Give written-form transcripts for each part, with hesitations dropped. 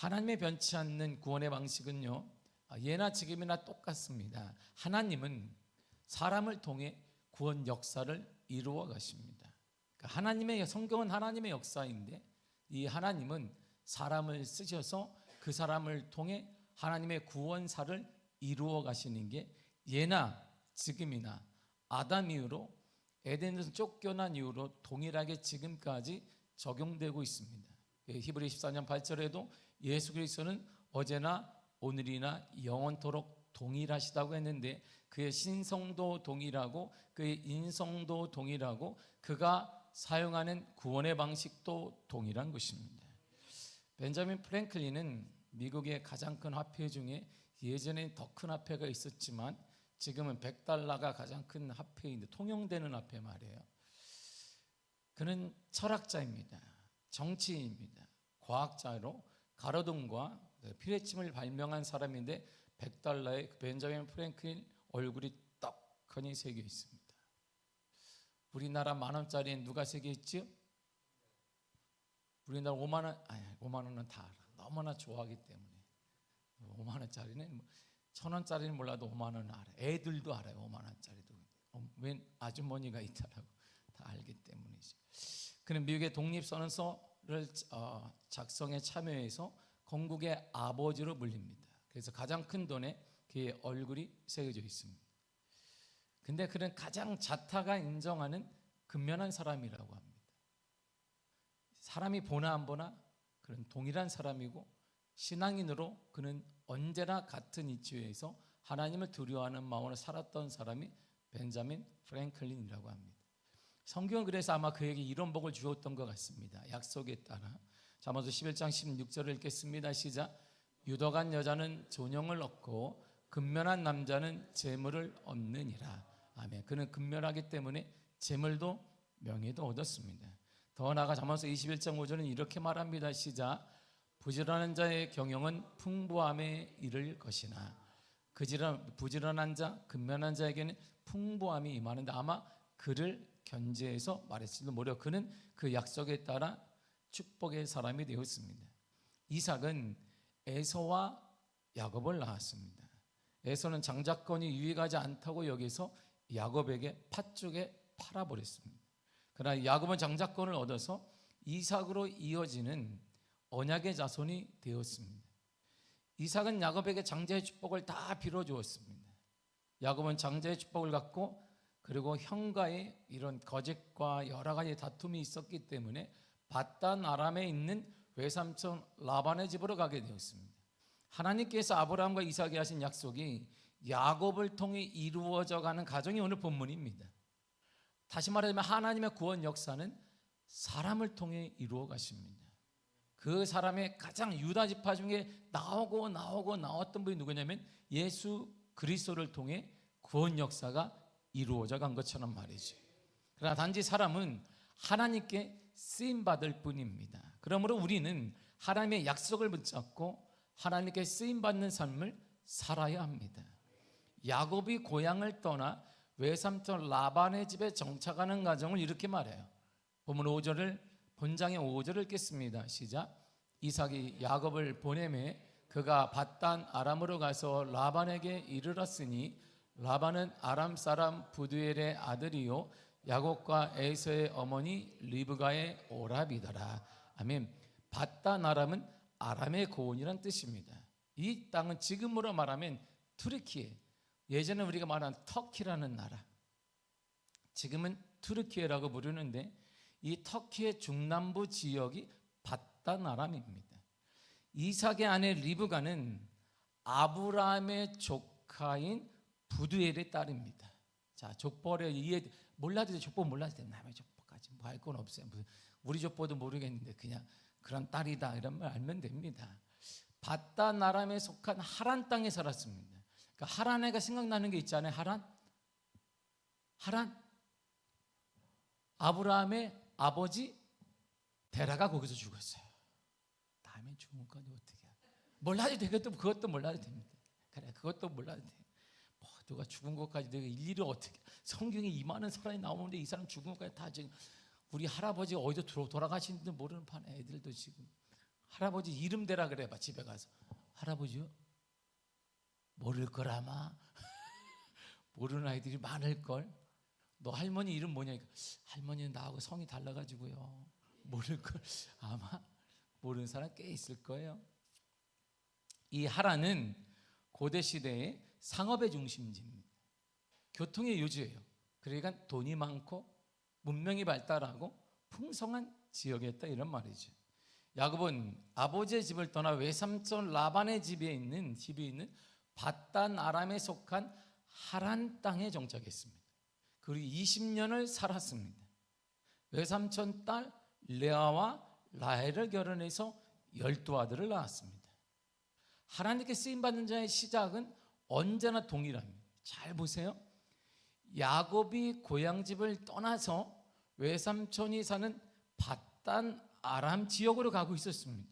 하나님의 변치 않는 구원의 방식은요, 예나 지금이나 똑같습니다. 하나님은 사람을 통해 구원 역사를 이루어 가십니다. 그러니까 하나님의 성경은 하나님의 역사인데 이 하나님은 사람을 쓰셔서 그 사람을 통해 하나님의 구원사를 이루어 가시는 게 예나 지금이나 아담 이후로 에덴에서 쫓겨난 이후로 동일하게 지금까지 적용되고 있습니다. 히브리 14년 8절에도 예수 그리스도는 어제나 오늘이나 영원토록 동일하시다고 했는데 그의 신성도 동일하고 그의 인성도 동일하고 그가 사용하는 구원의 방식도 동일한 것입니다. 벤자민 프랭클린은 미국의 가장 큰 화폐 중에 예전엔 더 큰 화폐가 있었지만 지금은 $100가 가장 큰 화폐인데 통용되는 화폐 말이에요. 그는 철학자입니다. 정치인입니다. 과학자로 가로등과 피레침을 발명한 사람인데 $100에 그 벤자민 프랭클린 얼굴이 떡하니 새겨 있습니다. 우리나라 10,000원짜리엔 누가 새겨 있지요? 우리나라 5만원, 5만원은 다 알아. 너무나 좋아하기 때문에 5만원짜리는 1,000원짜리는 몰라도 5만원은 알아요. 애들도 알아요. 5만원짜리도 웬 아주머니가 있다라고 다 알기 때문이죠. 그는 미국의 독립선언서를 작성에 참여해서 건국의 아버지로 불립니다. 그래서 가장 큰 돈에 그의 얼굴이 새겨져 있습니다. 근데 그는 가장 자타가 인정하는 근면한 사람이라고 합니다. 사람이 보나 안 보나 그는 동일한 사람이고 신앙인으로 그는 언제나 같은 이치에서 하나님을 두려워하는 마음으로 살았던 사람이 벤자민 프랭클린이라고 합니다. 성경은 그래서 아마 그에게 이런 복을 주었던 것 같습니다. 약속에 따라. 자, 먼저 11장 16절을 읽겠습니다. 시작. 유덕한 여자는 존영을 얻고 근면한 남자는 재물을 얻느니라. 아멘. 그는 근면하기 때문에 재물도 명예도 얻었습니다. 더 나아가 잠언서 21장 5절은 이렇게 말합니다. 시작. 부지런한 자의 경영은 풍부함에 이를 것이나 부지런한 자, 근면한 자에게는 풍부함이 임하는데 아마 그를 견제해서 말했을지도 모르고 그는 그 약속에 따라 축복의 사람이 되었습니다. 이삭은 에서와 야곱을 낳았습니다. 에서는 장자권이 유익하지 않다고 여기서 야곱에게 팥죽에 팔아버렸습니다. 그러나 야곱은 장자권을 얻어서 이삭으로 이어지는 언약의 자손이 되었습니다. 이삭은 야곱에게 장자의 축복을 다 빌어주었습니다. 야곱은 장자의 축복을 갖고 그리고 형과의 이런 거짓과 여러 가지 다툼이 있었기 때문에 밧단 아람에 있는 외삼촌 라반의 집으로 가게 되었습니다. 하나님께서 아브라함과 이삭에게 하신 약속이 야곱을 통해 이루어져 가는 가정이 오늘 본문입니다. 다시 말하자면 하나님의 구원 역사는 사람을 통해 이루어 가십니다. 그 사람의 가장 유다 지파 중에 나왔던 분이 누구냐면 예수 그리스도를 통해 구원 역사가 이루어져 간 것처럼 말이죠. 그러나 단지 사람은 하나님께 쓰임받을 뿐입니다. 그러므로 우리는 하나님의 약속을 붙잡고 하나님께 쓰임받는 삶을 살아야 합니다. 야곱이 고향을 떠나 외삼촌 라반의 집에 정착하는 과정을 이렇게 말해요. 본문 5절을 본장의 5절을 읽겠습니다. 시작. 이삭이 야곱을 보내매 그가 밧단 아람으로 가서 라반에게 이르렀으니 라반은 아람 사람 부두엘의 아들이요 야곱과 에서의 어머니 리브가의 오라비더라. 아멘. 밧단 아람은 아람의 고원이란 뜻입니다. 이 땅은 지금으로 말하면 투르키예, 예전에 우리가 말한 터키라는 나라, 지금은 투르키예라고 부르는데 이 터키의 중남부 지역이 밧단 아람입니다. 이삭의 아내 리브가는 아브라함의 조카인 부두엘의 딸입니다. 자, 족보를 이해 몰라도 돼. 족보 몰라도 돼. 남의 족보까지 뭐 할 건 없어요. 우리 족보도 모르겠는데 그냥 그런 딸이다 이런 말 알면 됩니다. 밧단 아람에 속한 하란 땅에 살았습니다. 그러니까 하란애가 생각나는 게 있잖아요. 하란 아브라함의 아버지 데라가 거기서 죽었어요. 다음에 죽은 건 어떻게 해야? 몰라도 되겠다. 그것도 몰라도 됩니다. 그래, 그것도 몰라도 돼. 뭐 누가 죽은 것까지 내가 일일이 어떻게? 성경에 이 많은 사람이 나오는데 이 사람 죽은 것까지 다 지금 우리 할아버지가 어디서 돌아가시는지 모르는 판에 애들도 지금 할아버지 이름 대라 그래봐. 집에 가서 할아버지요? 모를 걸 아마. 모르는 아이들이 많을걸. 너 할머니 이름 뭐냐니까 할머니는 나하고 성이 달라가지고요 모를걸. 아마 모르는 사람 꽤 있을 거예요. 이 하란은 고대 시대의 상업의 중심지입니다. 교통의 요지예요. 그러니까 돈이 많고 문명이 발달하고 풍성한 지역이었다 이런 말이죠. 야곱은 아버지의 집을 떠나 외삼촌 라반의 집이 있는 바단 아람에 속한 하란 땅에 정착했습니다. 그리고 20년을 살았습니다. 외삼촌 딸 레아와 라헬을 결혼해서 12아들을 낳았습니다. 하나님께 쓰임받는 자의 시작은 언제나 동일합니다. 잘 보세요. 야곱이 고향집을 떠나서 외삼촌이 사는 바단 아람 지역으로 가고 있었습니다.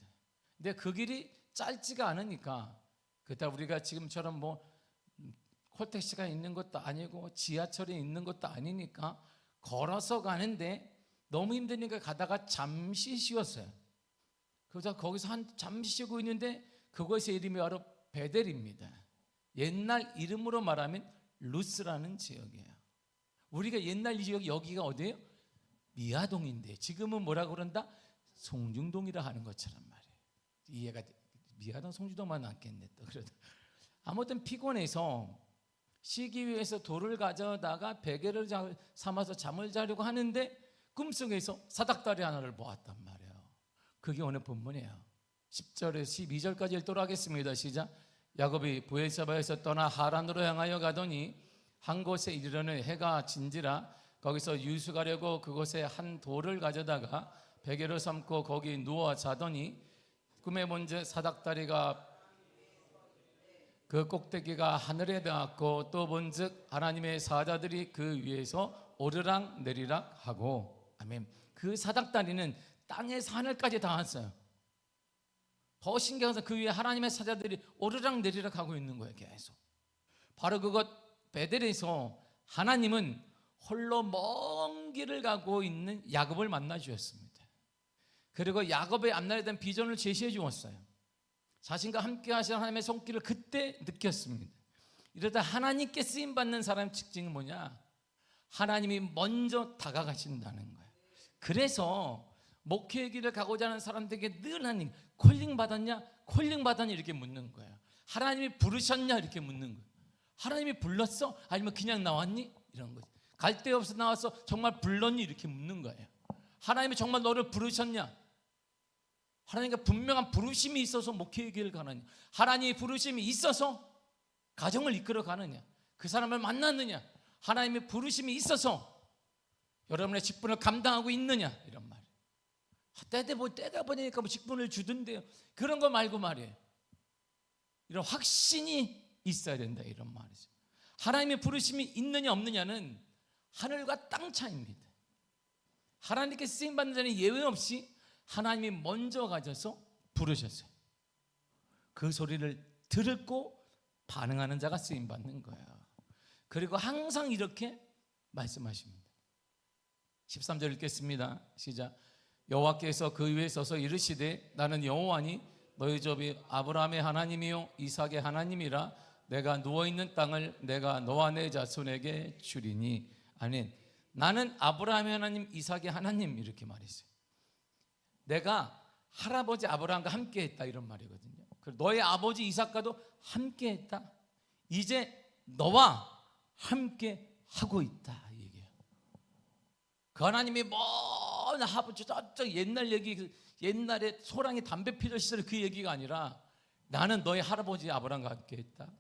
근데 그 길이 짧지가 않으니까 그때 우리가 지금처럼 뭐 콜택시가 있는 것도 아니고 지하철이 있는 것도 아니니까 걸어서 가는데 너무 힘드니까 가다가 잠시 쉬었어요. 그래서 거기서 잠시 쉬고 있는데 그곳의 이름이 바로 베델입니다. 옛날 이름으로 말하면 루스라는 지역이에요. 우리가 옛날 이 지역 여기가 어디예요? 미아동인데 지금은 뭐라고 그런다? 송중동이라 하는 것처럼 말이에요. 이해가 미아동 송중동만 낫겠네 또. 그래도 아무튼 피곤해서 쉬기 위해서 돌을 가져다가 베개를 삼아서 잠을 자려고 하는데 꿈속에서 사닥다리 하나를 보았단 말이에요. 그게 오늘 본문이에요. 10절에서 12절까지 읽도록 하겠습니다. 시작. 야곱이 브에르사바에서 떠나 하란으로 향하여 가더니 한 곳에 이르러는 해가 진지라 거기서 유숙하려고 그곳에 한 돌을 가져다가 베개로 삼고 거기 누워 자더니 꿈에 본즉 사닥다리가 그 꼭대기가 하늘에 닿았고 또 본즉 하나님의 사자들이 그 위에서 오르락 내리락 하고. 아멘. 그 사닥다리는 땅에서 하늘까지 닿았어요. 더 신기한 것은 그 위에 하나님의 사자들이 오르락 내리락 하고 있는 거예요. 계속. 바로 그것 베델에서 하나님은 홀로 먼 길을 가고 있는 야곱을 만나 주셨습니다. 그리고 야곱의 앞날에 대한 비전을 제시해 주었어요. 자신과 함께 하시는 하나님의 손길을 그때 느꼈습니다. 이러다 하나님께 쓰임받는 사람의 특징이 뭐냐? 하나님이 먼저 다가가신다는 거예요. 그래서 목회의 길을 가고자 하는 사람들에게 늘 하나님 콜링 받았냐? 콜링 받았냐? 이렇게 묻는 거예요. 하나님이 부르셨냐? 이렇게 묻는 거예요. 하나님이 불렀어? 아니면 그냥 나왔니? 이런 거죠. 갈 데 없어 나와서 정말 불렀니? 이렇게 묻는 거예요. 하나님이 정말 너를 부르셨냐? 하나님과 분명한 부르심이 있어서 목회의 길을 가느냐? 하나님의 부르심이 있어서 가정을 이끌어 가느냐? 그 사람을 만났느냐? 하나님의 부르심이 있어서 여러분의 직분을 감당하고 있느냐? 이런 말이에요. 때가 보니까 뭐 직분을 주던데요. 그런 거 말고 말이에요. 이런 확신이 있어야 된다 이런 말이죠. 하나님의 부르심이 있느냐 없느냐는 하늘과 땅 차이입니다. 하나님께 쓰임받는 자는 예외 없이 하나님이 먼저 가셔서 부르셨어요. 그 소리를 듣고 반응하는 자가 쓰임받는 거예요. 그리고 항상 이렇게 말씀하십니다. 13절 읽겠습니다. 시작. 여호와께서 그 위에 서서 이르시되 나는 여호와니 너희 조비 아브라함의 하나님이요 이삭의 하나님이라 내가 누워있는 땅을 내가 너와 내 자손에게 주리니. 아멘. 나는 아브라함의 하나님 이삭의 하나님 이렇게 말했어요. 내가 할아버지 아브라함과 함께 했다 이런 말이거든요. 너의 아버지 이삭과도 함께 했다. 이제 너와 함께 하고 있다 이 얘기예요. 그 하나님이 먼 아버지 저쪽 옛날 얘기, 옛날에 소랑이 담배 피던 시절 그 얘기가 아니라 나는 너의 할아버지 아브라함과 함께 했다.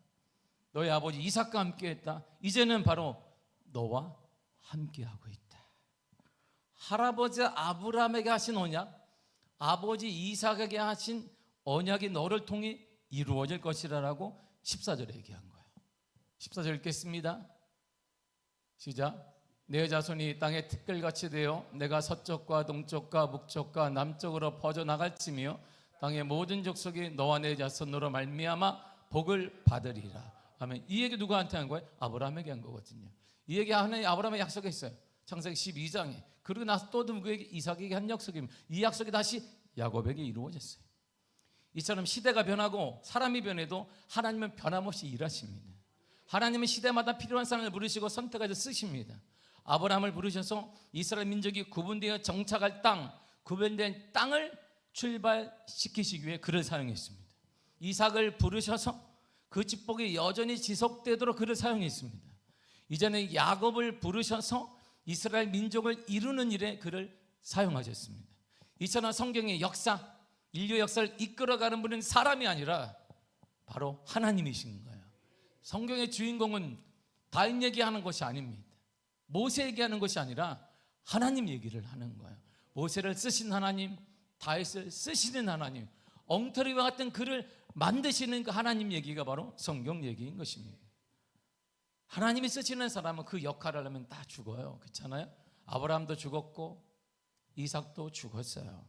너의 아버지 이삭과 함께 했다. 이제는 바로 너와 함께 하고 있다. 할아버지 아브라함에게 하신 언약, 아버지 이삭에게 하신 언약이 너를 통해 이루어질 것이라고 14절에 얘기한 거예요. 14절 읽겠습니다. 시작. 내 자손이 땅에 티끌같이 되어 내가 서쪽과 동쪽과 북쪽과 남쪽으로 퍼져나갈지며 땅의 모든 족속이 너와 내 자손으로 말미암아 복을 받으리라. 아멘. 이 얘기 누구한테 한 거예요? 아브라함에게 한 거거든요. 이 얘기 하나님 아브라함에 약속했어요. 창세기 12장에. 그리고 나서 또 누구에게? 이삭에게 한 약속입니다. 이 약속이 다시 야곱에게 이루어졌어요. 이처럼 시대가 변하고 사람이 변해도 하나님은 변함없이 일하십니다. 하나님은 시대마다 필요한 사람을 부르시고 선택해서 쓰십니다. 아브라함을 부르셔서 이스라엘 민족이 구분되어 정착할 땅, 구분된 땅을 출발시키시기 위해 그를 사용했습니다. 이삭을 부르셔서 그 축복이 여전히 지속되도록 그를 사용했습니다. 이제는 야곱을 부르셔서 이스라엘 민족을 이루는 일에 그를 사용하셨습니다. 이처럼 성경의 역사, 인류 역사를 이끌어가는 분은 사람이 아니라 바로 하나님이신 거예요. 성경의 주인공은 다윗 얘기하는 것이 아닙니다. 모세 얘기하는 것이 아니라 하나님 얘기를 하는 거예요. 모세를 쓰신 하나님, 다윗을 쓰시는 하나님, 엉터리와 같은 글을 만드시는 그 하나님 얘기가 바로 성경 얘기인 것입니다. 하나님이 쓰시는 사람은 그 역할을 하면 다 죽어요. 그렇잖아요? 아브라함도 죽었고 이삭도 죽었어요.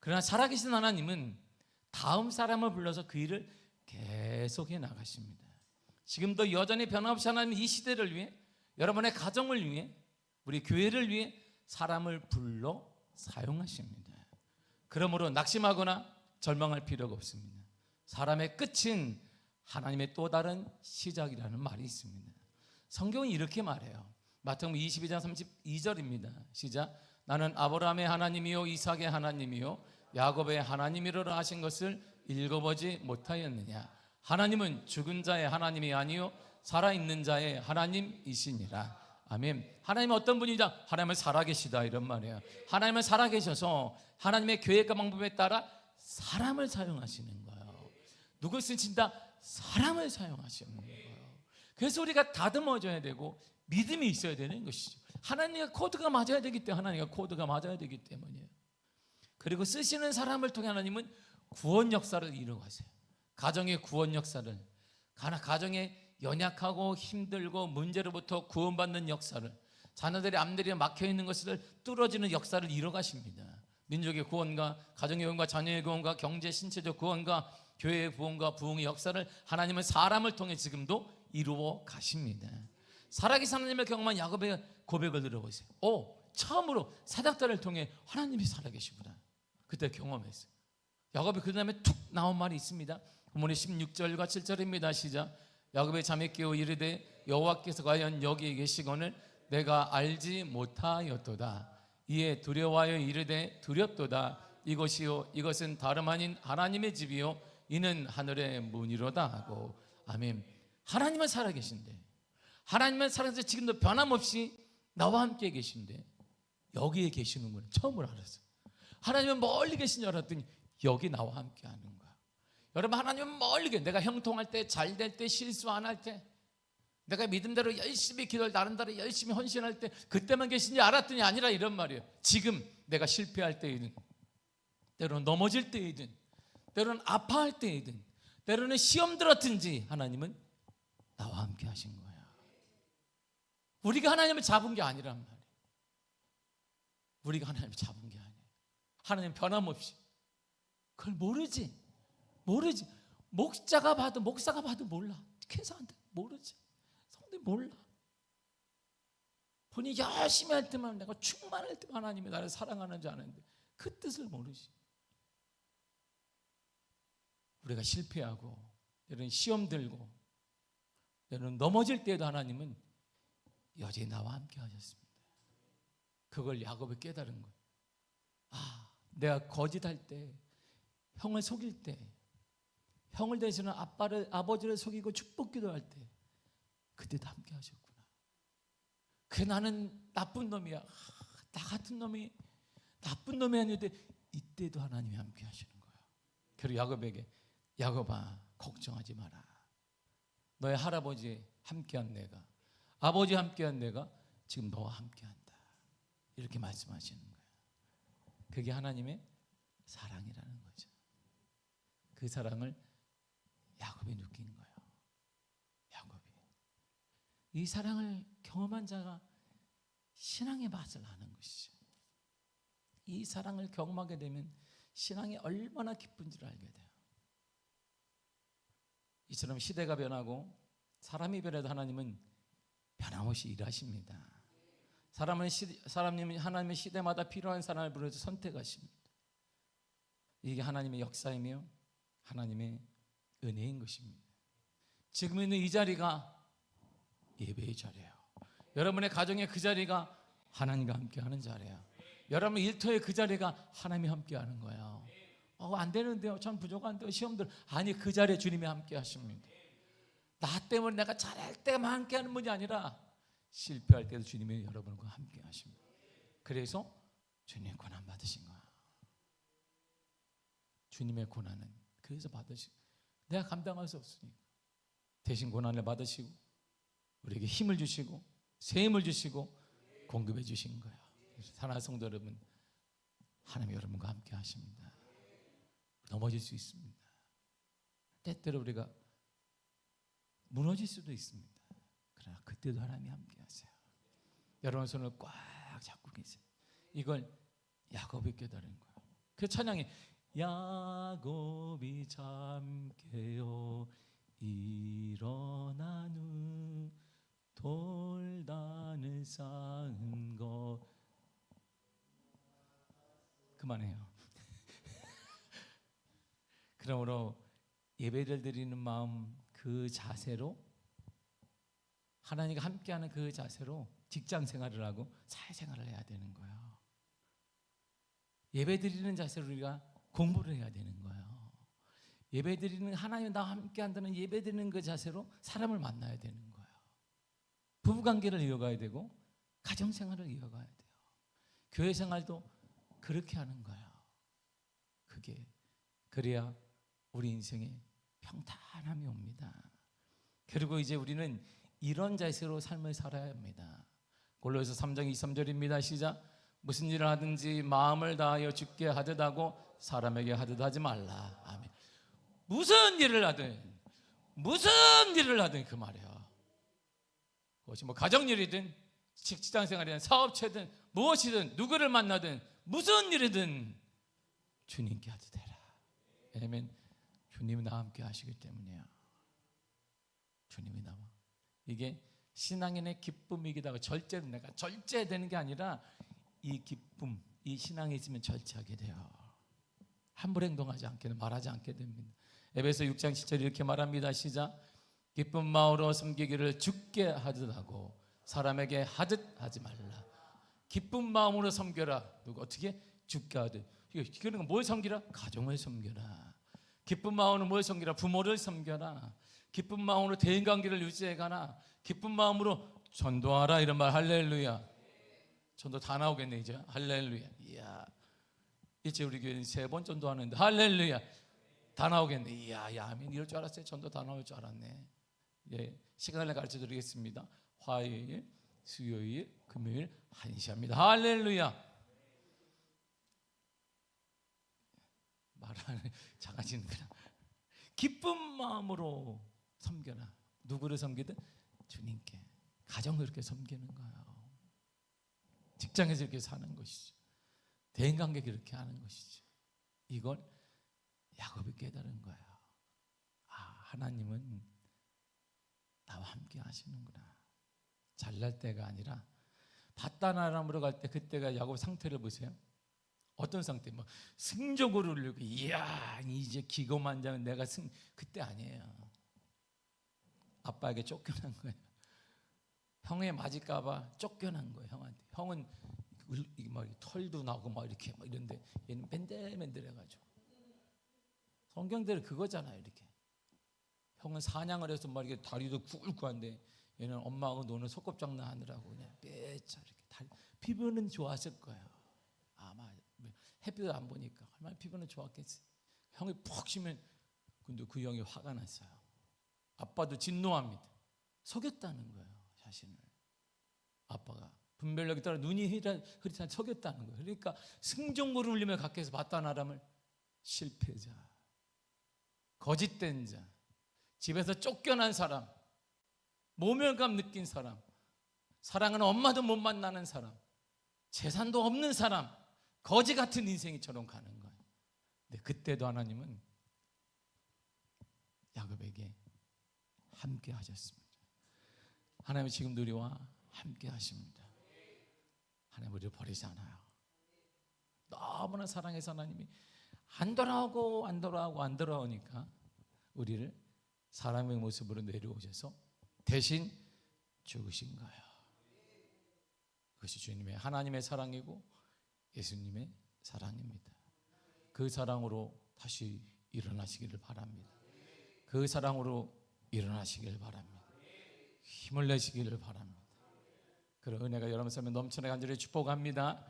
그러나 살아계신 하나님은 다음 사람을 불러서 그 일을 계속해 나가십니다. 지금도 여전히 변함없이 하나님은 이 시대를 위해, 여러분의 가정을 위해, 우리 교회를 위해 사람을 불러 사용하십니다. 그러므로 낙심하거나 절망할 필요가 없습니다. 사람의 끝은 하나님의 또 다른 시작이라는 말이 있습니다. 성경은 이렇게 말해요. 마태복음 22장 32절입니다. 시작. 나는 아브라함의 하나님이요 이삭의 하나님이요 야곱의 하나님이로라 하신 것을 읽어보지 못하였느냐. 하나님은 죽은 자의 하나님이 아니요 살아있는 자의 하나님이시니라. 아멘. 하나님은 어떤 분이냐? 하나님은 살아계시다 이런 말이에요. 하나님은 살아계셔서 하나님의 계획과 방법에 따라 사람을 사용하시는 거예요. 누굴 쓰신다? 사람을 사용하시는 거예요. 그래서 우리가 다듬어져야 되고 믿음이 있어야 되는 것이죠. 하나님과 코드가 맞아야 되기 때문에, 하나님과 코드가 맞아야 되기 때문이에요. 그리고 쓰시는 사람을 통해 하나님은 구원 역사를 이루어가세요. 가정의 구원 역사를, 가정의 연약하고 힘들고 문제로부터 구원받는 역사를, 자녀들의 앞들이 막혀있는 것을 뚫어지는 역사를 이루어가십니다. 민족의 구원과 가정의 구원과 자녀의 구원과 경제 신체적 구원과 교회의 구원과 부흥의 역사를 하나님은 사람을 통해 지금도 이루어 가십니다. 살아계신 하나님을 경험한 야곱의 고백을 들어보세요. 처음으로 사닥다리를 통해 하나님이 살아계시구나, 그때 경험했어요. 야곱이 그 다음에 툭 나온 말이 있습니다. 본문의 16절과 7절입니다. 시작. 야곱의 잠에 깨어 이르되 여호와께서 과연 여기에 계시거늘 내가 알지 못하였도다. 이에 두려워하여 이르되 두렵도다. 이것이요 이것은 다름 아닌 하나님의 집이요 이는 하늘의 문이로다 하고. 아멘. 하나님은 살아계신데, 하나님은 살아계셔서 지금도 변함없이 나와 함께 계신데 여기에 계시는 분 처음으로 알았어요. 하나님은 멀리 계신 줄 알았더니 여기 나와 함께 하는 거야. 여러분, 하나님은 멀리 계신, 내가 형통할 때, 잘 될 때, 실수 안 할 때, 내가 믿음대로 열심히 기도를 나름대로 열심히 헌신할 때 그때만 계신지 알았더니 아니라 이런 말이에요. 지금 내가 실패할 때이든, 때로는 넘어질 때이든, 때로는 아파할 때이든, 때로는 시험 들었든지 하나님은 나와 함께 하신 거야. 우리가 하나님을 잡은 게 아니란 말이에요. 우리가 하나님을 잡은 게 아니에요. 하나님 변함없이. 그걸 모르지. 목사가 봐도 몰라. 교사한테 모르지. 성도 몰라. 본인이 열심히 할 때만, 내가 충만할 때만 하나님이 나를 사랑하는 줄 아는데 그 뜻을 모르지. 우리가 실패하고 때로는 시험 들고 때로는 넘어질 때에도 하나님은 여전히 나와 함께 하셨습니다. 그걸 야곱이 깨달은 거예요. 내가 거짓할 때, 형을 속일 때, 형을 대신해 아버지를 속이고 축복기도 할 때 그때도 함께 하셨구나. 나는 나쁜 놈이야. 나 같은 놈이 나쁜 놈이 아닌데 이때도 하나님이 함께 하시는 거예요. 그리고 야곱에게, 야곱아 걱정하지 마라. 너의 할아버지 함께한 내가, 아버지 함께한 내가 지금 너와 함께한다. 이렇게 말씀하시는 거예요. 그게 하나님의 사랑이라는 거죠. 그 사랑을 야곱이 느낀 거예요. 야곱이. 이 사랑을 경험한 자가 신앙의 맛을 아는 것이죠. 이 사랑을 경험하게 되면 신앙이 얼마나 기쁜지를 알게 돼요. 이처럼 시대가 변하고 사람이 변해도 하나님은 변함없이 일하십니다. 하나님의 시대마다 필요한 사람을 부르셔서 선택하십니다. 이게 하나님의 역사이며 하나님의 은혜인 것입니다. 지금 있는 이 자리가 예배의 자리예요. 여러분의 가정의 그 자리가 하나님과 함께하는 자리예요. 여러분 일터의 그 자리가 하나님이 함께하는 거예요. 안 되는데요, 전 부족한데요, 시험들. 아니, 그 자리에 주님이 함께 하십니다. 나 때문에 내가 잘할 때만 함께하는 분이 아니라 실패할 때도 주님이 여러분과 함께 하십니다. 그래서 주님의 고난 받으신 거야. 주님의 고난은 그래서 받으시고, 내가 감당할 수 없으니까 대신 고난을 받으시고 우리에게 힘을 주시고 새 힘을 주시고 공급해 주신 거예요. 사랑하는 성도 여러분, 하나님 여러분과 함께 하십니다. 넘어질 수 있습니다. 때때로 우리가 무너질 수도 있습니다. 그러나 그때도 하나님이 함께 하세요. 여러분 손을 꽉 잡고 계세요. 이걸 야곱이 깨달은 거예요. 그 찬양이 야곱이 잠깨어 일어난 후 돌단을 쌓은 것. 그만해요. 그러므로 예배를 드리는 마음, 그 자세로, 하나님과 함께하는 그 자세로 직장 생활을 하고 사회생활을 해야 되는 거예요. 예배 드리는 자세로 우리가 공부를 해야 되는 거예요. 예배 드리는, 하나님 나와 함께한다는 예배 드리는 그 자세로 사람을 만나야 되는 거예요. 부부관계를 이어가야 되고 가정생활을 이어가야 돼요. 교회생활도 그렇게 하는 거예요. 그래야 우리 인생에 평탄함이 옵니다. 그리고 이제 우리는 이런 자세로 삶을 살아야 합니다. 골로새서 3장 23절입니다. 시작. 무슨 일을 하든지 마음을 다하여 주께 하듯 하고 사람에게 하듯 하지 말라. 아멘. 무슨 일을 하든 그 말이에요. 그것이 뭐 가정일이든 직장생활이든 사업체든 무엇이든 누구를 만나든 무슨 일이든 주님께 하듯 해라. 왜냐하면 주님이 나와 함께 하시기 때문이에요. 주님이 나와. 이게 신앙인의 기쁨이기도 하고, 내가 절제되는 게 아니라 이 기쁨, 이 신앙이 있으면 절제하게 돼요. 함부로 행동하지 않게, 말하지 않게 됩니다. 에베소 6장 10절 이렇게 말합니다. 시작. 기쁜 마음으로 섬기기를 주께 하듯 하고 사람에게 하듯 하지 말라. 기쁜 마음으로 섬겨라. 누가 어떻게? 주께 하듯. 이거는 뭘 섬기라? 가정을 섬겨라. 기쁜 마음으로 뭘 섬기라? 부모를 섬겨라. 기쁜 마음으로 대인관계를 유지해가라. 기쁜 마음으로 전도하라. 이런 말. 할렐루야. 전도 다 나오겠네 이제. 할렐루야. 이야, 이제 우리 교회는 3번 전도하는데 할렐루야 다 나오겠네. 이야, 아멘. 이럴 줄 알았어요. 전도 다 나올 줄 알았네. 예, 시간을 가르쳐 드리겠습니다. 화요일, 수요일, 금요일 1시합니다. 할렐루야. 말하는 작아지는구나. 기쁜 마음으로 섬겨라. 누구를 섬기든 주님께. 가정을 이렇게 섬기는 거예요. 직장에서 이렇게 사는 것이죠. 대인관계 그렇게 하는 것이죠. 이걸 야곱이 깨달은 거예요. 하나님은 나와 함께 하시는구나. 잘날 때가 아니라 바단 아람으로 갈 때, 그때가 야곱 상태를 보세요. 어떤 상태? 뭐 승적으로 울리고, 이야 이제 기고만장은 내가 그때 아니에요. 아빠에게 쫓겨난 거예요. 형에 맞을까봐 쫓겨난 거예요. 형한테. 형은 막 털도 나고 막 이렇게 막 이런데 얘는 맨들맨들해가지고. 성경대로 그거잖아요. 이렇게 형은 사냥을 해서 막 이렇게 다리도 굵고한데 얘는 엄마하고 노는 소꿉장난 하느라고 그냥 빼쳐 이렇게. 피부는 좋았을 거예요. 아마 햇빛을 안 보니까 얼마나 피부는 좋았겠지. 형이 푹 쉬면, 근데 그 형이 화가 났어요. 아빠도 진노합니다. 속였다는 거예요, 자신을. 아빠가 분별력이 따라 눈이 흐릿한 속였다는 거예요. 그러니까 승종고를 울리며 각해서 바단 아람을 실패자, 거짓된 자, 집에서 쫓겨난 사람, 모멸감 느낀 사람, 사랑하는 엄마도 못 만나는 사람, 재산도 없는 사람, 거지 같은 인생이처럼 가는 거예요. 근데 그때도 하나님은 야곱에게 함께 하셨습니다. 하나님은 지금도 우리와 함께 하십니다. 하나님 우리를 버리지 않아요. 너무나 사랑해서 하나님이 안 돌아오니까 우리를 사람의 모습으로 내려오셔서 대신 죽으신 거예요. 그것이 주님의 하나님의 사랑이고 예수님의 사랑입니다. 그 사랑으로 다시 일어나시기를 바랍니다. 그 사랑으로 일어나시기를 바랍니다. 힘을 내시기를 바랍니다. 그런 은혜가 여러분 삶에 넘쳐나게 간절히 축복합니다.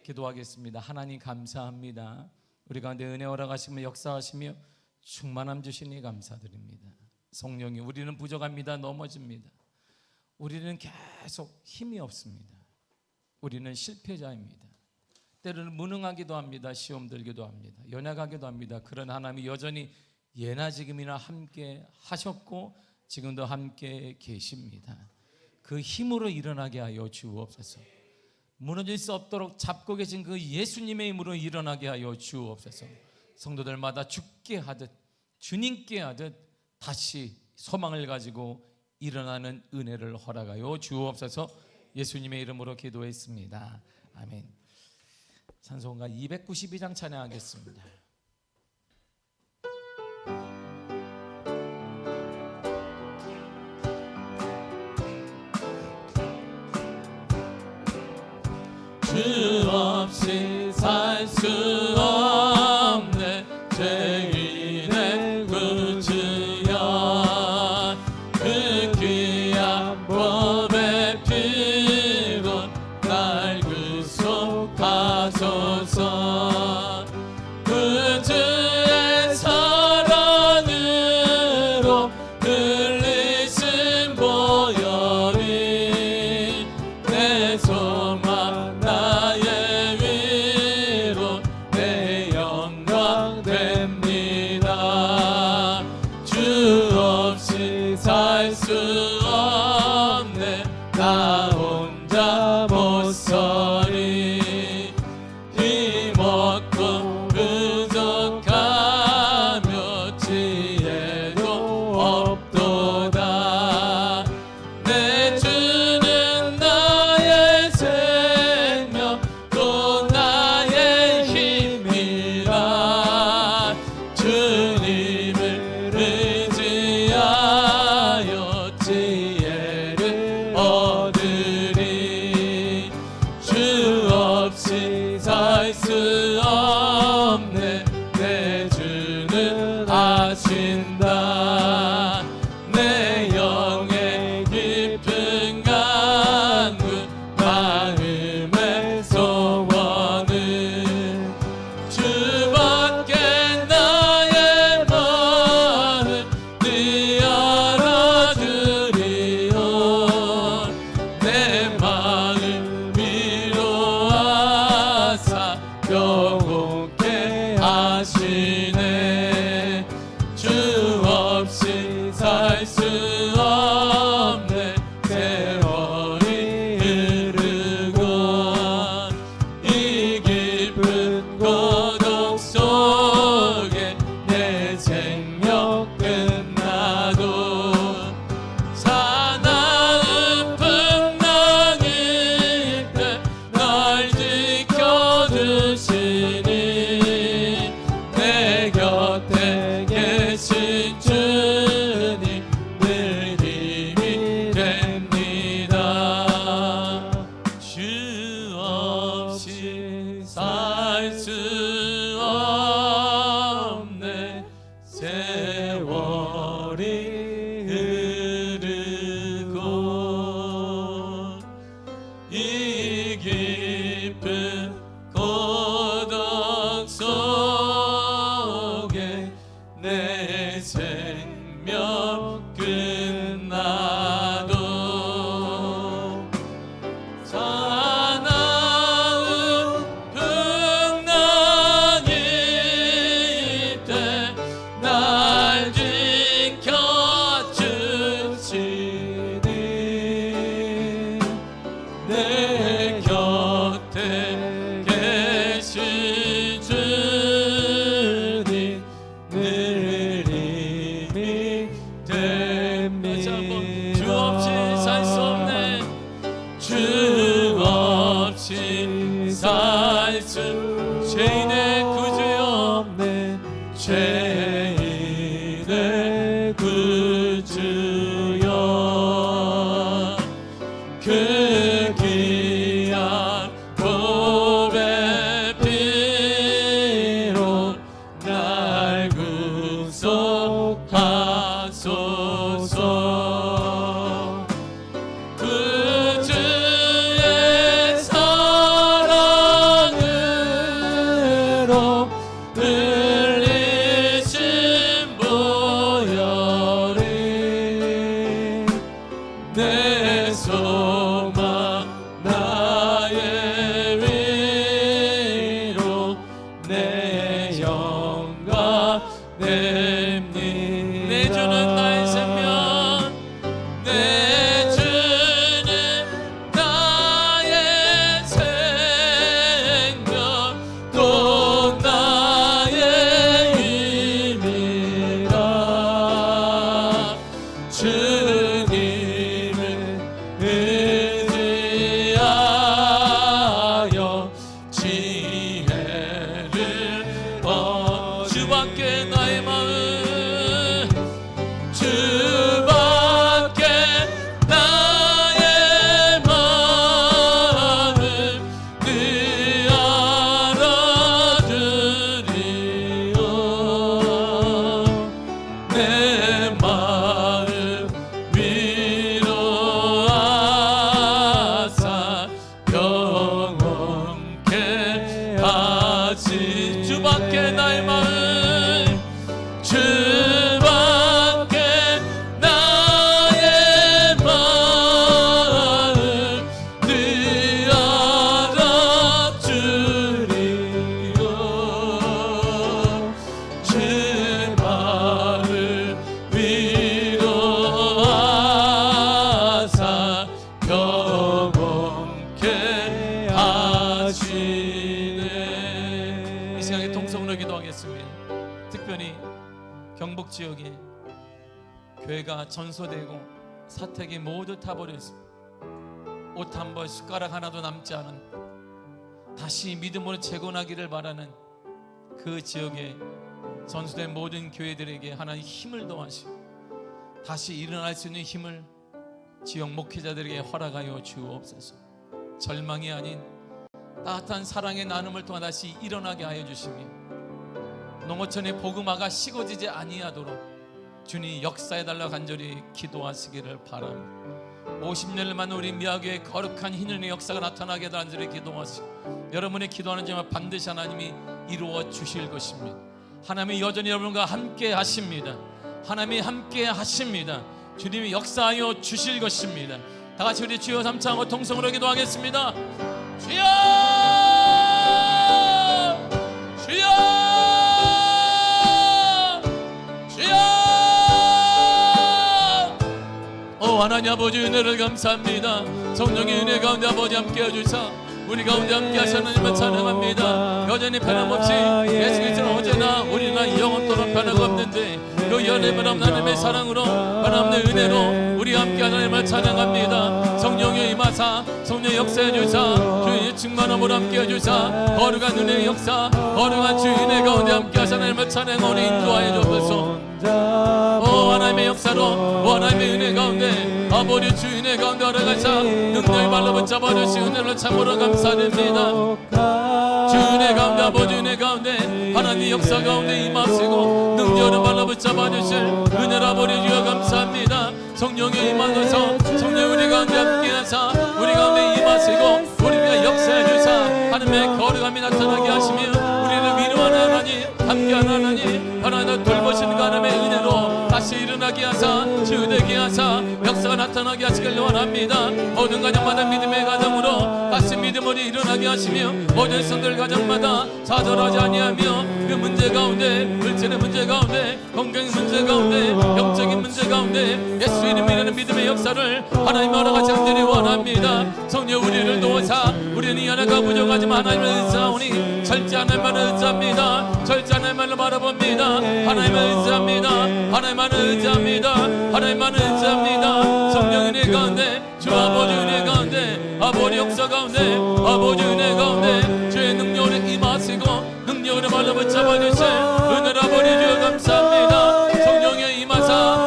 기도하겠습니다. 하나님 감사합니다. 우리 가운데 은혜 허락하시며 역사하시며 충만함 주시니 감사드립니다. 성령이 우리는 부족합니다. 넘어집니다. 우리는 계속 힘이 없습니다. 우리는 실패자입니다. 때로는 무능하기도 합니다. 시험 들기도 합니다. 연약하기도 합니다. 그런 하나님이 여전히 예나 지금이나 함께 하셨고 지금도 함께 계십니다. 그 힘으로 일어나게 하여 주옵소서. 무너질 수 없도록 잡고 계신 그 예수님의 힘으로 일어나게 하여 주옵소서. 성도들마다 죽게 하듯 주님께 하듯 다시 소망을 가지고 일어나는 은혜를 허락하여 주옵소서. 예수님의 이름으로 기도했습니다. 아멘. 찬송가 292장 찬양하겠습니다. 주 없이 살 수 없네 죄인의 구주여 그 귀한 법의 피로 날 구속하소서 그 주의 사랑으로 흘리신 보혈이 내 소망 나의 위로 내 영광 됩니다. 주 없이 살 수 없네 나 혼자 못 서리 힘없고 부족하며 지혜도 없도다. 내 주는 나의 생명 또 나의 힘이라 주님을 의지하여 지혜를 얻으리. 주 없이 살 수 없네 내 주는 아신다. 내 영의 깊은 간구 마음의 소원은 주밖에 나의 마음 네 알아주리오. 내 마음 위로하사 영원케 하시네. 주 없이 살 수 없네 세월이 흐르고 이 깊은 고독 속에 내 생명 끝나도 사나운 풍랑일 때 날 지켜주시니 내 곁에 계신 주님 늘 힘이 됩니다. 주 없이 살 수 없네 세월이 흐르고 이 깊은 고독 속에 내 생명 끝나도 사나운 풍랑일 때 날 지켜주시니 내 곁에 계신 주님 늘 힘이 됩니다. 구주여 그 귀한 보배 피로 날 구속하소서 구주의 사랑으로 흘리신 보혈이 내 소망 나의 위로 내 영광 됩니다. 내 주는 나의 생명 내 주는 나의 생명 또 나의 힘이라 주님을 의지하여 지혜를 주밖에 나의 마음 주밖에 나의 마음 네 알아주리요 내 마음 위로하사 경험케 하시 주밖에 나의 마음 주밖에 나의 마음 네 알아주리요 주 마음 위로하사 경험케 하시네. 이 시간에 통성으로 기도하겠습니다. 특별히 경북 지역에 교회가 전소되고 사택이 모두 타버렸습니다. 옷 한 벌 숟가락 하나도 남지 않은 다시 믿음으로 재건하기를 바라는 그 지역에 전소된 모든 교회들에게 하나님 힘을 더하시고 다시 일어날 수 있는 힘을 지역 목회자들에게 허락하여 주옵소서. 절망이 아닌 따뜻한 사랑의 나눔을 통해 다시 일어나게 하여 주시며 농어촌의 복음화가 식어지지 아니하도록 주님 역사해달라 간절히 기도하시기를 바랍니다. 50년을 만난 우리 미아교의 거룩한 희년의 역사가 나타나게 간절히 기도하시고 여러분의 기도하는 점을 반드시 하나님이 이루어 주실 것입니다. 하나님이 여전히 여러분과 함께 하십니다. 하나님이 함께 하십니다. 주님이 역사하여 주실 것입니다. 다 같이 우리 주여 삼창하고 통성으로 기도하겠습니다. 주여! 주여! 주여! 오 하나님 아버지 은혜를 감사합니다. 성령의 은혜 가운데 아버지 함께 해주사 우리 가운데 함께 하시는 하나님을 찬양합니다. 여전히 변함없이 예수 그리스도는 어제나 우리나 영원토록 변함없는데 그 연애만 없는 하나님의 사랑으로 변함없는 은혜로 우리 함께 하나님을 찬양합니다. 성령의 임하사 성령의 역사해 주사 주의 충만함으로 함께 해주사 거룩한 은혜의 역사 거룩한 주의 은혜 가운데 함께 하시는 하나님을 찬양하고 인도하여 주옵소서. 오 하나님의 역사로 오 하나님의 은혜 가운데 아버지 주 은혜 가운데 허락하사 능력의 발로 붙잡아 주신 은혜를 참으로 감사드립니다. 주 은혜 가운데 아버지 은혜 가운데 하나님의 역사 가운데 임하시고 능력의 발로 붙잡아 주실 은혜를 아버지 주여 감사합니다. 성령의 임하셔서 성령 우리 가운데 함께하사 우리 가운데 임하시고 우리가 역사해 주사 하나님의 거룩함이 나타나게 하시며 우리를 위로하는 하나님 함께하는 하나님 하나님 돌보시는 하나님의 은혜로 다시 일어나게 하사 주되게 하사 역사가 나타나게 하시길 원합니다. 모든 가정마다 믿음의 가정으로 다시 믿음으로 일어나게 하시며 모든 성들 가정마다 좌절하지 아니하며 그 문제 가운데 물질의 문제 가운데 건강의 문제 가운데 영적인 문제 가운데 예수 이름이라는 믿음의 역사를 하나님 허락하시 간절히 원합니다. 성령 우리를 도우사 우리는 이 하나가 부족하지만 하나님을 의지하오니 절제하는 말을 의지합니다. 절제하는 말로 바라봅니다. 하나님을 의지합니다. 하나님만을 의지합니다. 하나님만을 의지합니다. 성령 은혜 가운데 주 아버지 은혜 가운데 아버지 역사 가운데 아버지 은혜 가운데 주의 능력으로 임하시고 능력으로 발로 붙잡아 주실 은혜를 아버지 주여 감사합니다. 성령의 임하사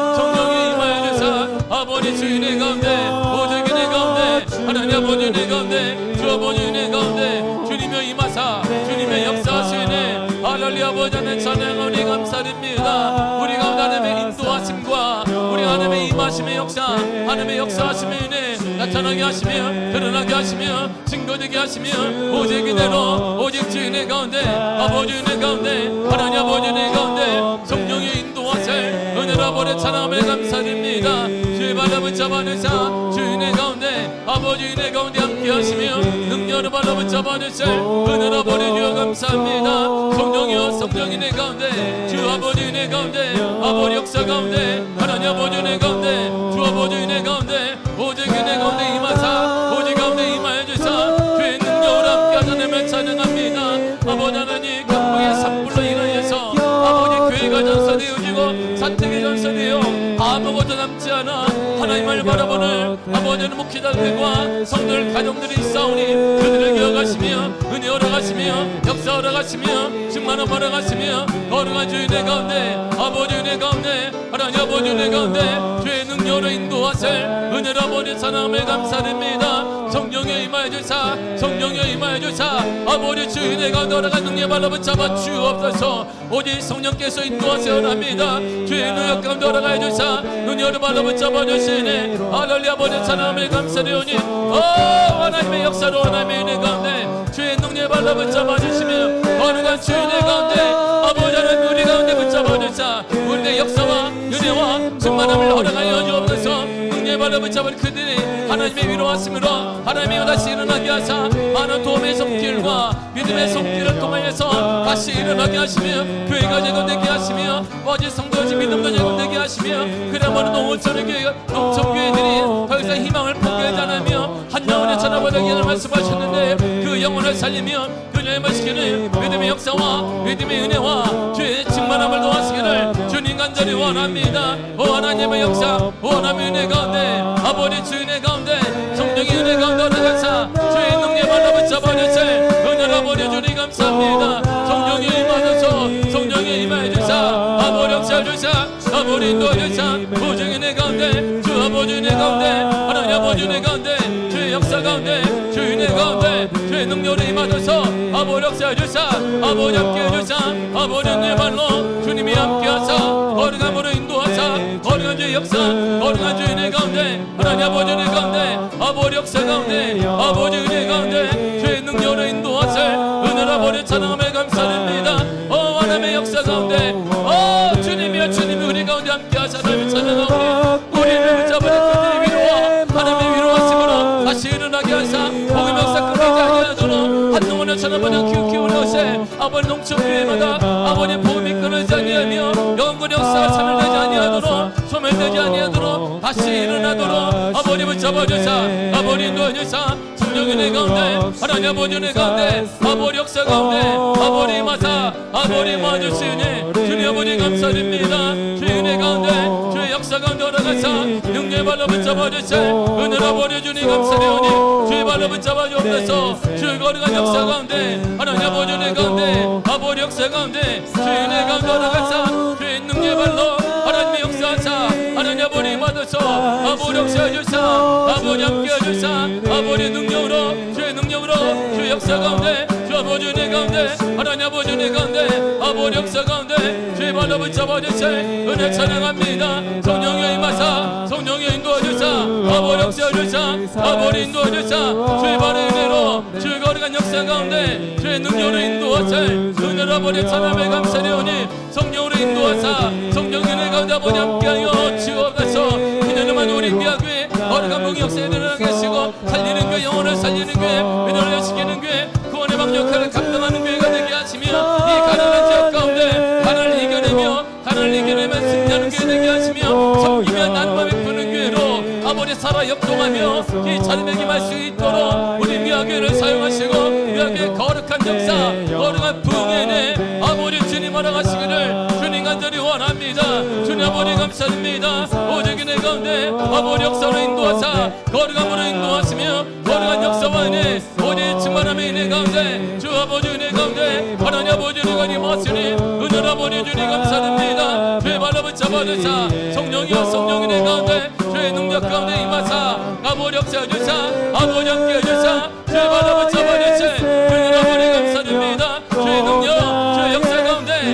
아버지 하나님 찬양하오니 감사드립니다. 우리 가운데 하나님의 인도하심과 우리 하나님의 임하심의 역사, 하나님의 역사하심의 은혜 나타나게 하시며 드러나게 하시며 증거되게 하시며 오직 이대로 오직 주 은혜 가운데 아버지 은혜 가운데 하나님 아버지 은혜 가운데 성령의 인도하실 은혜로 아버지 찬양하며 감사드립니다. 주의 발을 붙잡아 주사 주 은혜 가운데 아버지 은혜 가운데 함께 하시며 능력으로 발을 붙잡아 주실 은혜로 아버지 주여 감사합니다. 성령이여 성령 은혜 가운데 주 아버지 은혜 가운데 아버지 역사 가운데 하나님 아버지 은혜 가운데 주 아버지 은혜 가운데 오직 은혜 가운데 임하사 오직 가운데 임하여 주사 주의 능력으로 함께 하나님을 찬양합니다. 아버지 하나님 강국의 산불로 인하여서 아버지 교회가 전선되어지고 사택이 전선되어 아무것도 남지 않아 하나님을 바라보는 아버지는 목회자들과 성도들 가정들이 있사오니 그들을 기억하시며 은혜 허락하시며 역사 허락하시며 충만함 허락하시며 거룩한 주의 은혜 가운데 아버지 은혜 가운데 하나님 아버지 은혜 가운데 주의 능력으로 인도하실 은혜로 아버지 찬양함에 감사드립니다. 성령의 임하여 주사 성령의 임하여 주사 아버지 주의 은혜 가운데 허락한 능력 발로 붙잡아 주옵소서. 오직 성령께서 인도하셔야 합니다. 주의 능력 가운데 허락하여 주사 은혜로 발로 붙잡아 주시네 할렐루야 아버지 찬양함에 감사드리오니 하나님의 역사로 하나님의 은혜 가운데 주의 능력 발로 붙잡아 주시며 거룩한 주의 은혜 가운데 아버지 하나님 우리 가운데 붙잡아 주사 우리의 역사와 은혜와 충만함을 허락하여 주옵소서. 능력의 발로 붙잡은 그들이 하나님의 위로하심으로 하나님의 다시 일어나게 하사 많은 도움의 손길과 믿음의 손길을 통하여서 다시 일어나게 하시며 교회가 제공되게 하시며 어제 성도지 믿음도 제공되게 하시며 그야말로 농촌교회들이 더 이상 희망을 포기하지 않으며 한 영혼의 천하보다기를 말씀하셨는데 그 영혼을 살리며 그녀의 마시기를 믿음의 역사와 믿음의 은혜와 주의 충만함을 도와주시기를 주님 간절히 원합니다. 오 하나님의 역사 오 하나님의 은혜 가운데 아버지 주의 은혜 가운데 성령의 은혜 가운데 허락하사 주의 능력의 발로 붙잡아 주실 은혜로 아버지 주님 감사합니다. 성령의 임하셔서 성령의 임하여 주사 아버지 역사 주사 아버지 인도해 주사 오직 은혜 가운데 주 아버지 은혜 가운데 하나님 아버지 은혜 가운데 주의 역사 가운데 주의 은혜 가운데 주의 능력으로 임하셔서 아버지 역사 주사 아버지 함께 해주사 아버지 은혜 발로 주님이 함께 하사 거룩함으로 인도하사 거룩한 주의 역사 거룩한 주의 은혜 가운데 하나님 아버지 은혜 가운데 아버지 역사 가운데 아버지 은혜 가운데 주의 능력으로 인도하사 은혜로 아버지 찬양함에 감사드립니다. 하나님의 역사 가운데 주님이여 주님이 우리 가운데 함께 하사 하나님을 찬양하오니 우리를 붙잡은 그들의 위로와 하나님의 위로하심으로 다시 일어나게 하사 복음의 역사 끝나지 아니하도록 한동안에 천하번영 키우키우는 것에 아버지 농촌교회마다 아버지 복음이 끊어지지 아니하며 영원의 역사가 참여되지 아니하도록 소멸되지 아니하도록 다시 일어나도록 아버지 붙잡아주사 아버지 인도해주사 성령의 내 가운데 하나님 아버지 은혜 가운데 아버지 역사 가운데 아버지 마사 아버지 마주시니 주님 아버지 감사드립니다. 주의 은혜 가운데 주의 역사 가운데 허락하사 능력의 발로 붙잡아주세 은혜로 아버지 주님 감사드리오니 주의 발로 붙잡아주옵소서. 주의 거룩한 역사 가운데 하나님 아버지 은혜 가운데 아버지 역사 가운데 주의 은혜 가운데 허락하사 주의 능력의 발로 하나님의 역사하사 하나님 아버지 임하소서 아버지 역사해주사 아버지 함께해주사 아버지 능력으로 주의 능력으로 주의 역사 가운데 주 아버지 은혜 가운데 하나님 아버지 은혜 가운데 아버지 역사 가운데 주의 발로 붙잡아주세 은혜 찬양합니다. 성령의 임하사 성령의 인도해주사 아버지 역사해주사 아버지 인도해주사 주의 발의 은혜로 주의 거룩한 역사 가운데 주의 능력으로 인도하사 은혜로 아버지 찬양에 감사되오니 성령으로 인도하사 성령의 은혜 가운데 아버지 함께하여 주옵소서. 그녀는 우리 귀하교회 거룩한 복음 역사에 일어나게 하시고 살리는 교회 영혼을 살리는 교회 믿음을 여시키는 교회 구원의 방 역할을 감당하는 교회가 되게 하시며 이 가난한 지역 가운데 가난을 이겨내며 승리하는 교회 되게 하시며 섬기며 나눔을 베푸는 교회로 아버지 살아 역동하며 이 자리에 임할 수 있도록 우리 미아교회를 사용하시고 미아교회 거룩한 역사 거룩한 부흥의 아버지 주님 허락하시기를 주님 간절히 원합니다. 주님 아버지 감사드립니다. 오직 은혜 가운데 아버지 역사로 인도하사 거룩함으로 인도하시며 거룩한 역사와 은혜 오직 충만함의 은혜 가운데 주 아버지 은혜 가운데 하나님 아버지 은혜가 임하시니 은혜 아버지 주님 감사드립니다. 주의 발로 붙잡아주사 성령이여 성령 은혜 가운데 주의 능력 가운데 임하사 아버지 역사해주사 아버지 함께 해주사 주의 발로 붙잡아주사 은혜 아버지 감사드립니다. 주의 능력 주의 역사 가운데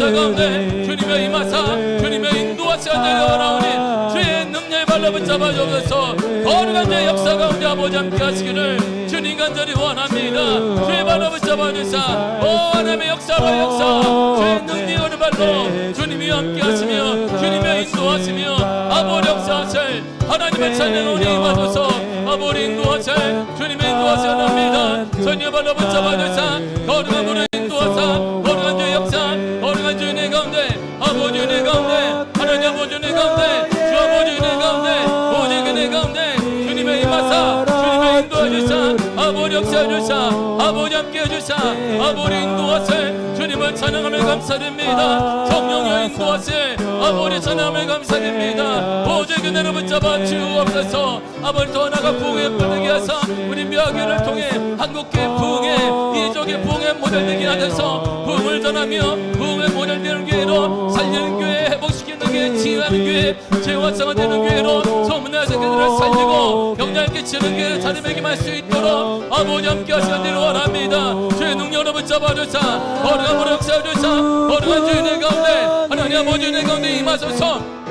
역사 가운데 주님의 임하사 주님의 인도하사 내려오나오니 주의 능력의 발로 붙잡아 주셔서 거룩한 주의 역사 가운데 아버지 함께 하시기를 주님 간절히 원합니다. 주의 발로 붙잡아 주사 하나님의 역사와 역사 주의 능력의 발로 주님이 함께 하시며 주님의 인도하시며 아버지 역사하실 하나님의 찬양으로 임하소서. 아버지 인도하실 주님의 인도하셔야 합니다. 주님의 발로 붙잡아 주사 거룩한 물을 인도하사 거룩한 주의 역사 거룩한 주의 가운데 아버지 은혜 가운데 하나님 아버지 은혜 가운데 주 아버지 은혜 가운데 오직 은혜 가운데 주님의 임하사 주님의 인도해 주사 아버지 역사해 주사 아버지 함께 해주사 아버지 인도하세 주님을 찬양하며 감사드립니다. 성령의 인도하세 아버지 찬양하며 감사드립니다. 오직 은혜로 붙잡아 주옵소서. 아버지 더 나아가 부흥에 뿔되게 하사 우리 묘하교를 통해 한국교회 부흥에 이족의 부흥의 모델되게 하셔서 부흥을 전하며 부흥의 모델되는 교회로 살리는 교회 회복시키는 교회 지휘하는 교회 재활성화 되는 교회로 소문나서 그들을 살리고 영향을 끼치는 교회를 자리매김할 수 있도록 아버지 함께 하시는 일을 원합니다. 주의 능력으로 붙잡아 주사 거룩한 물을 역사해 주사 거룩한 주인의 가운데 하나님 아버지 은혜 가운데 임하소서.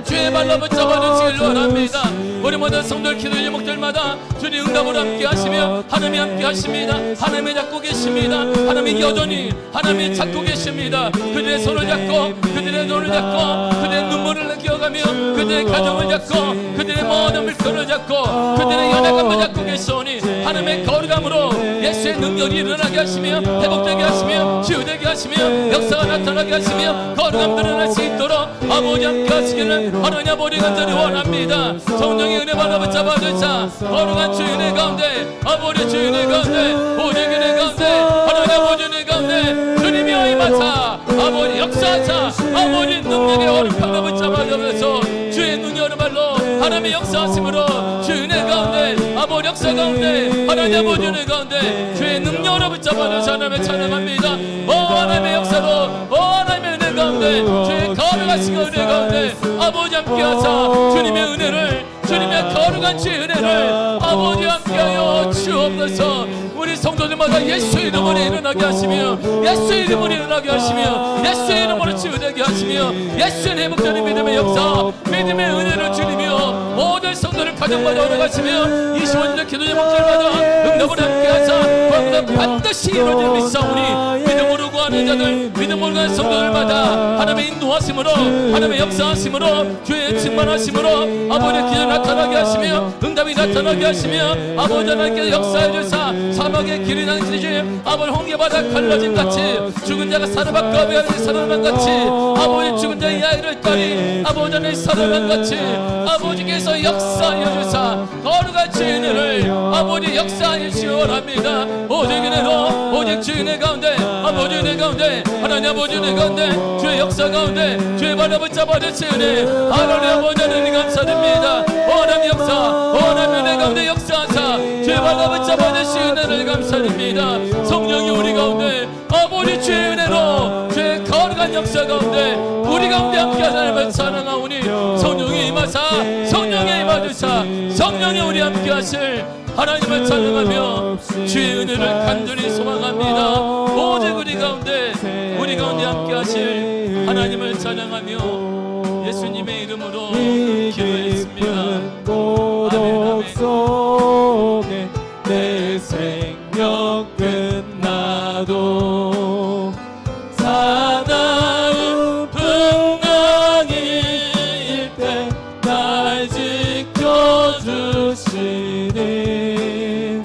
주의 발로 붙잡아 주시길 원합니다. 우리 모든 성도들 기도 제목들마다 주님 응답으로 함께 하시며 하나님이 함께 하십니다. 하나님이 잡고 계십니다. 하나님이 여전히 하나님이 잡고 계십니다. 그들의 손을 잡고 그들의 눈을 잡고 그들의 눈물을 기어가며 그들의 가정을 잡고 그들의 모든 물건을 잡고 그들의 연약함을 잡고 계시오니 하나님의 거룩함으로 예수의 능력이 일어나게 하시며 회복되게 하시며 치유되게 하시며 역사가 나타나게 하시며 거룩함 드러날 수 있도록 아버지 함께 하시기를 하나님 아버지 간절히 원합니다. 성령의 은혜 받아 붙잡아 주사 거룩한 주의 은혜 가운데 아버지 주의 은혜 가운데 오직 은혜 가운데 하나님 아버지 은혜 가운데 주님이 임하사 아버지 역사하사 아버지 능력의 어렵함을 붙잡아 주면서 주의 능력의 발로 하나님의 역사하심으로 주의 은혜 가운데 아버지 역사 가운데 하나님 아버지 은혜 가운데 주의 능력으로 붙잡아 주사 하나님을 찬양합니다. 하나님의 역사로 하나님의 은혜 가운데 주의 거룩하신 은혜 가운데 아버지 함께하사 주님의 은혜를 주님의 거룩한 주의 은혜를 아버지 함께하여 주옵소서. 우리 성도들마다 예수 이름으로 일어나게 하시며 예수 이름으로 일어나게 하시며 예수 이름으로 치유되게 하시며 예수의 회복되는 믿음의 역사 믿음의 은혜를 주리며 모든 성도를 가정마다 오르가시며 25년 기도 제목들마다 응답을 함께하사 반드시 이루어질 믿사오니 믿음으로 구하는 자들 믿음으로 구하는 성도들마다 하나님의 인도하심으로 하나님의 역사하심으로 주의 충만하심으로 아버지의 기도 나타나게 하시며 응답이 나타나게 하시며 아버지 하나님께서 역사해 주사 사막의 길이 낭지지 아버지 홍해바다 갈라짐 같이 죽은 자가 살아받고 아버지 살아난 같이 아버지 죽은 자의 아이를 따리 아버지 하나님 살아난 같이 아버지께서 역사해 주사 거룩한 주의 은혜를 아버지 역사해 주시오랍니다. 오직 은혜로 오직 주의 은혜 가운데 아버지 은혜 가운데 하나님 아버지 은혜 가운데 주의 역사 가운데 주의 발을 붙잡아 주시의 은혜 하나님 아버지 하나님 감사드립니다. 하나님 역사 하나님 은혜 가운데 역사하사 주의 발을 붙잡아 주시의 은혜를 감사드립니다. 성령이 우리 가운데 아버지 주의 은혜로 주의 거룩한 역사 가운데 우리 가운데 함께 하나님을 사랑하오니 성령이 임하사 성령이 임하주사 성령이 우리 함께 하실 하나님을 찬양하며 주의 은혜를 간절히 소망합니다. 오직 우리 가운데 함께 하실 하나님을 찬양하며 예수님의 이름으로 기도했습니다. 고독 속에 내 생명 끝나도 사나운 풍랑일 때 날 지켜주시니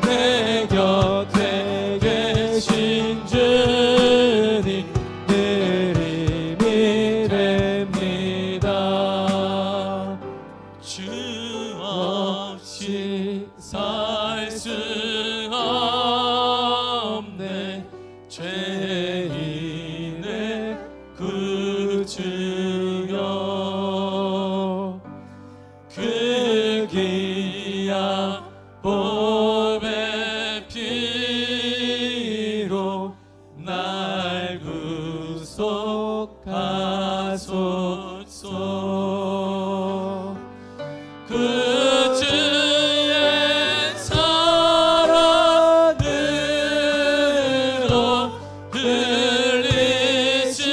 내 곁에 계신 주님 늘 힘이 됩니다. 주 없이 살 수 없네 죄인의 구주여 그 귀한 보배 피로 날 구속하소서. 그 주의 사랑으로 흘리신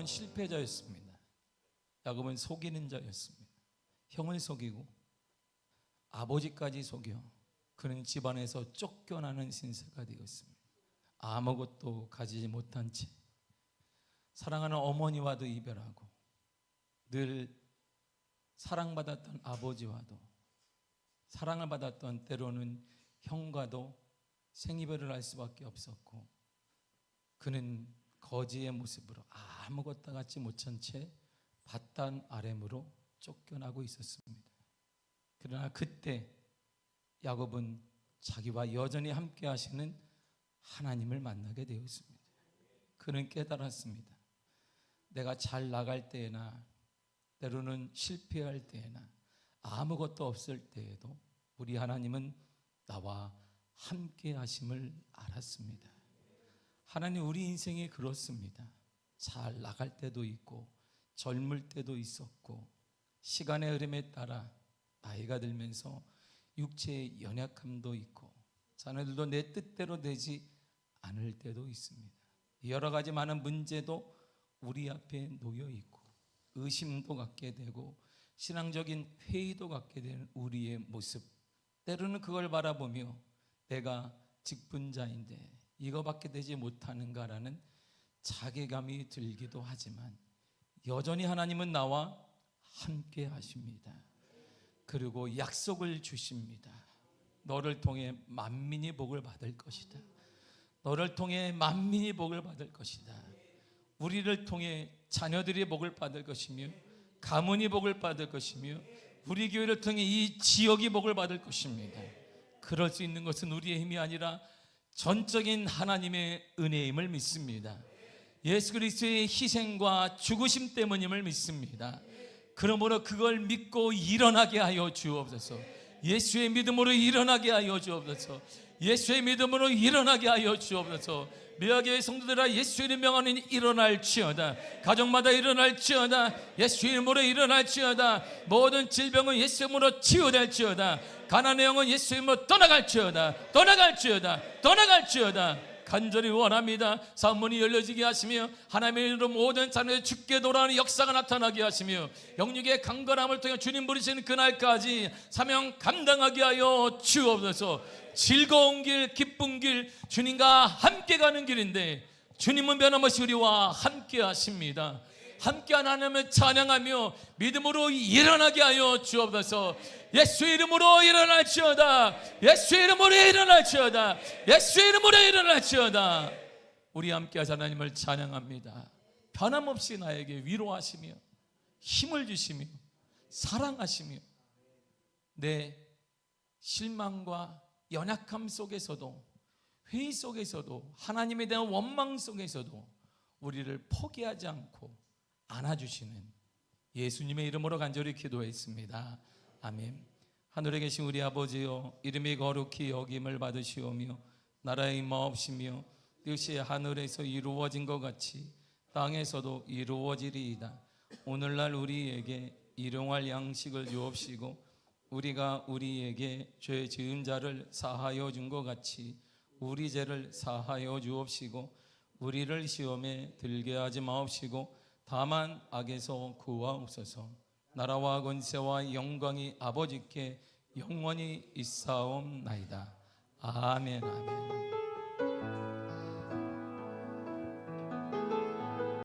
야곱은 실패자였습니다. 야곱은 속이는 자였습니다. 형을 속이고 아버지까지 속여 그는 집안에서 쫓겨나는 신세가 되었습니다. 아무것도 가지지 못한 채 사랑하는 어머니와도 이별하고 늘 사랑받았던 아버지와도 사랑을 받았던 때로는 형과도 생이별을 할 수밖에 없었고 그는 거지의 모습으로 아무것도 갖지 못한 채 밧단 아램으로 쫓겨나고 있었습니다. 그러나 그때 야곱은 자기와 여전히 함께 하시는 하나님을 만나게 되었습니다. 그는 깨달았습니다. 내가 잘 나갈 때나 때로는 실패할 때나 아무것도 없을 때에도 우리 하나님은 나와 함께 하심을 알았습니다. 하나님 우리 인생이 그렇습니다. 잘 나갈 때도 있고 젊을 때도 있었고 시간의 흐름에 따라 나이가 들면서 육체의 연약함도 있고 자녀들도 내 뜻대로 되지 않을 때도 있습니다. 여러 가지 많은 문제도 우리 앞에 놓여 있고 의심도 갖게 되고 신앙적인 회의도 갖게 되는 우리의 모습, 때로는 그걸 바라보며 내가 직분자인데 이거밖에 되지 못하는가라는 자괴감이 들기도 하지만 여전히 하나님은 나와 함께 하십니다. 그리고 약속을 주십니다. 너를 통해 만민이 복을 받을 것이다. 너를 통해 만민이 복을 받을 것이다. 우리를 통해 자녀들이 복을 받을 것이며 가문이 복을 받을 것이며 우리 교회를 통해 이 지역이 복을 받을 것입니다. 그럴 수 있는 것은 우리의 힘이 아니라 전적인 하나님의 은혜임을 믿습니다. 예수 그리스도의 희생과 죽으심 때문임을 믿습니다. 그러므로 그걸 믿고 일어나게 하여 주옵소서. 예수의 믿음으로 일어나게 하여 주옵소서. 예수의 믿음으로 일어나게 하여 주옵소서. 미아교회 성도들아 예수의 이름 안에 일어날지어다. 가정마다 일어날지어다. 예수의 이름으로 일어날지어다. 모든 질병은 예수의 이름으로 치유될지어다. 가난의 영은 예수의 이름으로 떠나갈지어다. 떠나갈지어다. 떠나갈지어다. 간절히 원합니다. 사문이 열려지게 하시며 하나님의 이름으로 모든 자녀들 죽게 돌아오는 역사가 나타나게 하시며 영육의 강건함을 통해 주님 부르시는 그날까지 사명 감당하게 하여 주옵소서. 즐거운 길, 기쁜 길, 주님과 함께 가는 길인데 주님은 변함없이 우리와 함께 하십니다. 함께한 하나님을 찬양하며 믿음으로 일어나게 하여 주옵소서. 예수의 이름으로 일어날지어다. 예수의 이름으로 일어날지어다. 예수의 이름으로 일어날지어다. 우리 함께하신 하나님을 찬양합니다. 변함없이 나에게 위로하시며 힘을 주시며 사랑하시며 내 실망과 연약함 속에서도 회의 속에서도 하나님에 대한 원망 속에서도 우리를 포기하지 않고 안아주시는 예수님의 이름으로 간절히 기도했습니다. 아멘. 하늘에 계신 우리 아버지여, 이름이 거룩히 여김을 받으시오며 나라의 임하옵시며 뜻이 하늘에서 이루어진 것 같이 땅에서도 이루어지리이다. 오늘날 우리에게 일용할 양식을 주옵시고 우리가 우리에게 죄 지은 자를 사하여 준 것 같이 우리 죄를 사하여 주옵시고 우리를 시험에 들게 하지 마옵시고 다만 악에서 구하옵소서. 나라와 권세와 영광이 아버지께 영원히 있사옵나이다. 아멘. 아멘.